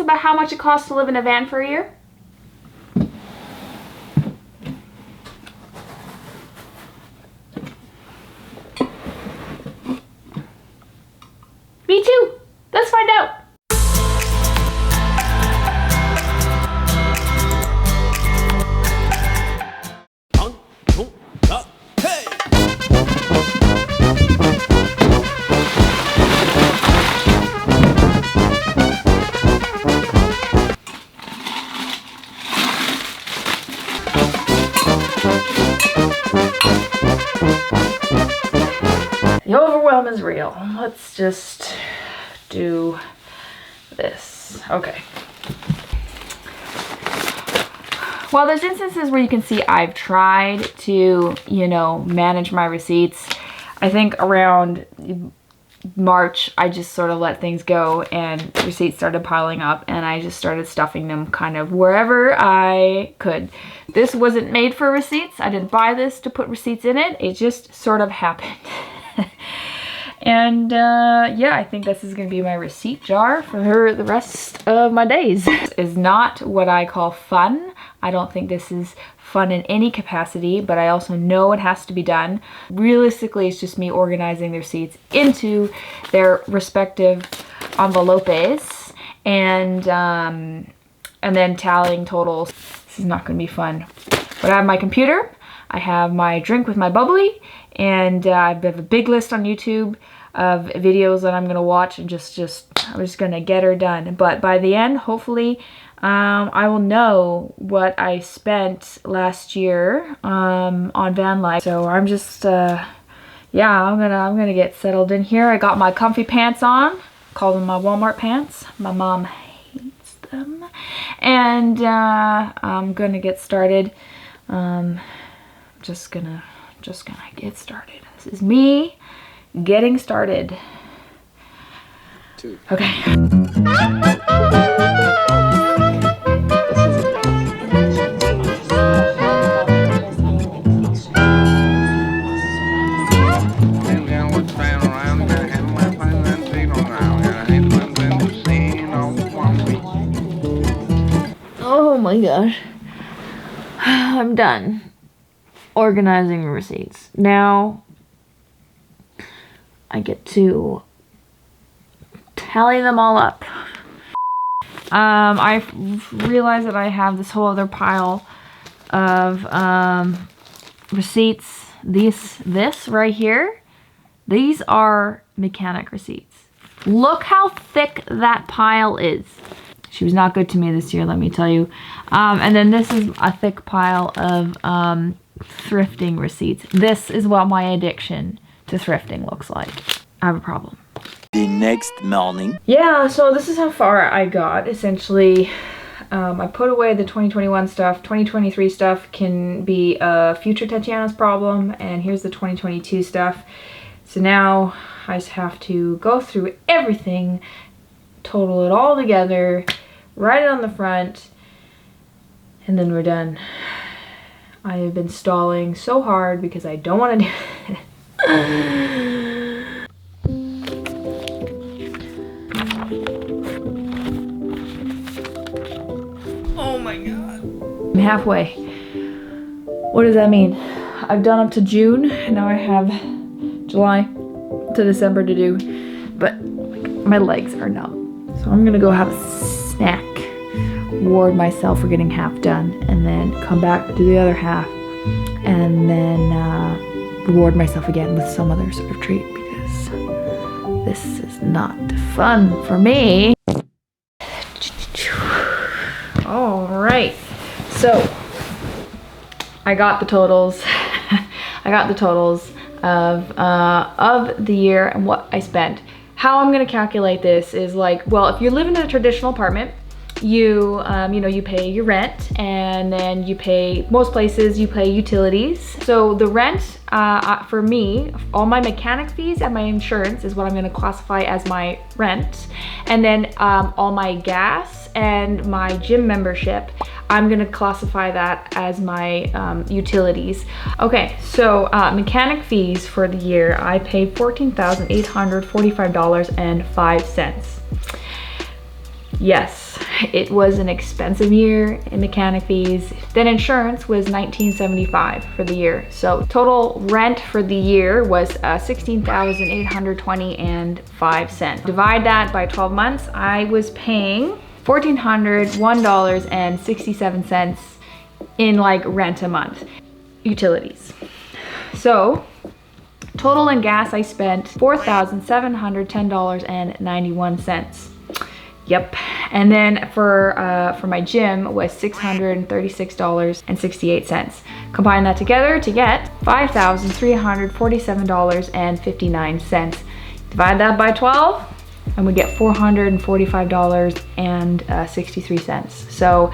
about how much it costs to live in a van for a year? Me too. Let's find out. The overwhelm is real. Let's just do this. Okay. Well, there's instances where you can see I've tried to, you know, manage my receipts. I think around March, I just sort of let things go and receipts started piling up and I just started stuffing them kind of wherever I could. This wasn't made for receipts. I didn't buy this to put receipts in it. It just sort of happened. And yeah, I think this is gonna be my receipt jar for the rest of my days. This is not what I call fun. I don't think this is fun in any capacity, but I also know it has to be done. Realistically, it's just me organizing the receipts into their respective envelopes and then tallying totals. This is not gonna be fun. But I have my computer, I have my drink with my bubbly, and I have a big list on YouTube of videos that I'm gonna watch and I'm just gonna get her done. But by the end, hopefully, I will know what I spent last year on van life. So I'm just, yeah, I'm gonna get settled in here. I got my comfy pants on, call them my Walmart pants. My mom hates them, and I'm gonna get started. Just gonna get started. This is me getting started. Okay. Oh my gosh. I'm done organizing receipts. Now I get to tally them all up. I realized that I have this whole other pile of receipts. This right here, these are mechanic receipts. Look how thick that pile is. She was not good to me this year, let me tell you. And then this is a thick pile of thrifting receipts. This is what my addiction to thrifting looks like. I have a problem. The next morning. Yeah, so this is how far I got. Essentially, I put away the 2021 stuff. 2023 stuff can be a future Tatiana's problem, and here's the 2022 stuff. So now I just have to go through everything, total it all together, write it on the front, and then we're done. I have been stalling so hard because I don't want to do it. Oh my god. I'm halfway. What does that mean? I've done up to June, and now I have July to December to do, but my legs are numb. So I'm gonna go have a snack, reward myself for getting half done, and then come back to the other half, and then reward myself again with some other sort of treat, because this is not fun for me. All right, so I got the totals. I got the totals of the year and what I spent. How I'm gonna calculate this is like, well, if you live in a traditional apartment, you know, you pay your rent, and then you pay, most places you pay utilities. So the rent, for me, all my mechanic fees and my insurance is what I'm gonna classify as my rent. And then all my gas and my gym membership, I'm gonna classify that as my utilities. Okay, so mechanic fees for the year, I paid $14,845.05. Yes, It was an expensive year in mechanic fees. Then insurance was $19.75 for the year. So total rent for the year was $16,820.05. Divide that by 12 months, I was paying $1,401.67 in like rent a month. Utilities. So total in gas, I spent $4,710.91. Yep. And then for my gym was $636.68. Combine that together to get $5,347.59. Divide that by 12 and we get $445.63. So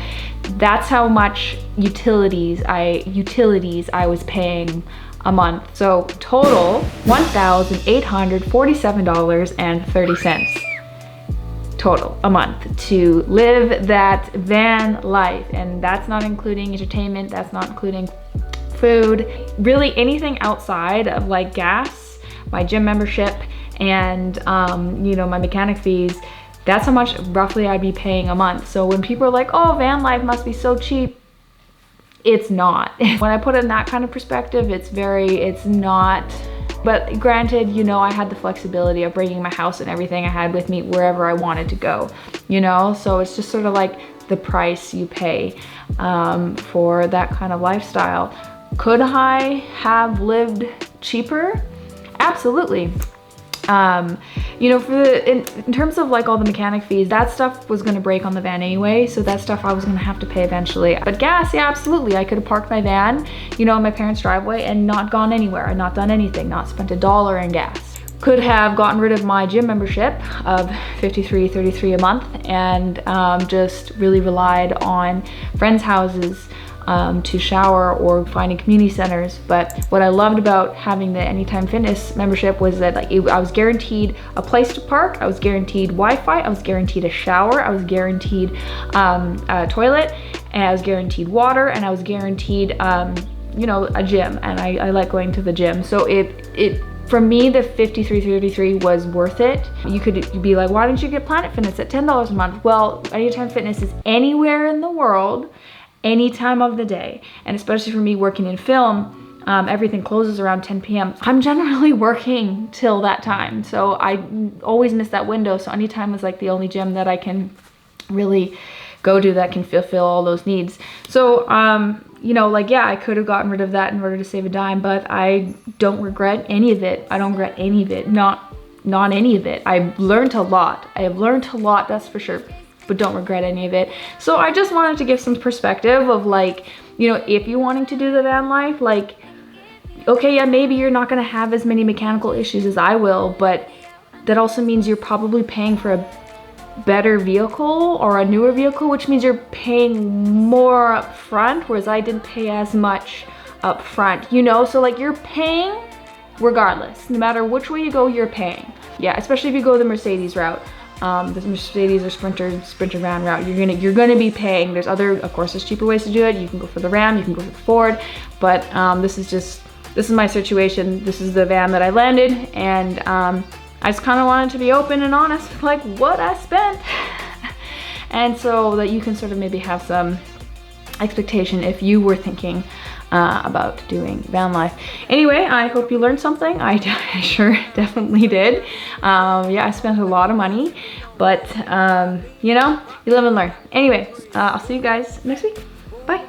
that's how much utilities I was paying a month. So total $1,847.30 total a month to live that van life. And that's not including entertainment, that's not including food, really anything outside of like gas, my gym membership, and you know, my mechanic fees. That's how much roughly I'd be paying a month. So when people are like, oh, van life must be so cheap, it's not. When I put it in that kind of perspective, it's not. But granted, you know, I had the flexibility of bringing my house and everything I had with me wherever I wanted to go, you know? So it's just sort of like the price you pay for that kind of lifestyle. Could I have lived cheaper? Absolutely. You know, in terms of like all the mechanic fees, that stuff was gonna break on the van anyway, so that stuff I was gonna have to pay eventually. But gas, yeah, absolutely. I could have parked my van, you know, in my parents' driveway and not gone anywhere, and not done anything, not spent $1 in gas. Could have gotten rid of my gym membership of $53.33 a month and just really relied on friends' houses to shower or finding community centers. But what I loved about having the Anytime Fitness membership was that like I was guaranteed a place to park, I was guaranteed Wi-Fi, I was guaranteed a shower, I was guaranteed a toilet, and I was guaranteed water, and I was guaranteed you know, a gym, and I like going to the gym. So it for me, the $53.33 was worth it. You'd be like, why didn't you get Planet Fitness at $10 a month? Well, Anytime Fitness is anywhere in the world, any time of the day. And especially for me working in film, everything closes around 10 p.m. I'm generally working till that time. So I always miss that window. So Anytime is like the only gym that I can really go to that can fulfill all those needs. So, you know, like, yeah, I could have gotten rid of that in order to save a dime, but I don't regret any of it. I don't regret any of it, not any of it. I've learned a lot. I have learned a lot, that's for sure, but don't regret any of it. So I just wanted to give some perspective of like, you know, if you're wanting to do the van life, like, okay, yeah, maybe you're not gonna have as many mechanical issues as I will, but that also means you're probably paying for a better vehicle or a newer vehicle, which means you're paying more up front, whereas I didn't pay as much up front, you know? So like you're paying regardless, no matter which way you go, you're paying. Yeah, especially if you go the Mercedes route. The Mercedes or Sprinter van route, you're gonna be paying. There's other, of course, there's cheaper ways to do it. You can go for the Ram, you can go for the Ford, but this is my situation. This is the van that I landed, and I just kind of wanted to be open and honest with like what I spent, and so that you can sort of maybe have some expectation if you were thinking about doing van life. Anyway, I hope you learned something. I sure definitely did. Yeah, I spent a lot of money, but you know, you live and learn. Anyway, I'll see you guys next week. Bye.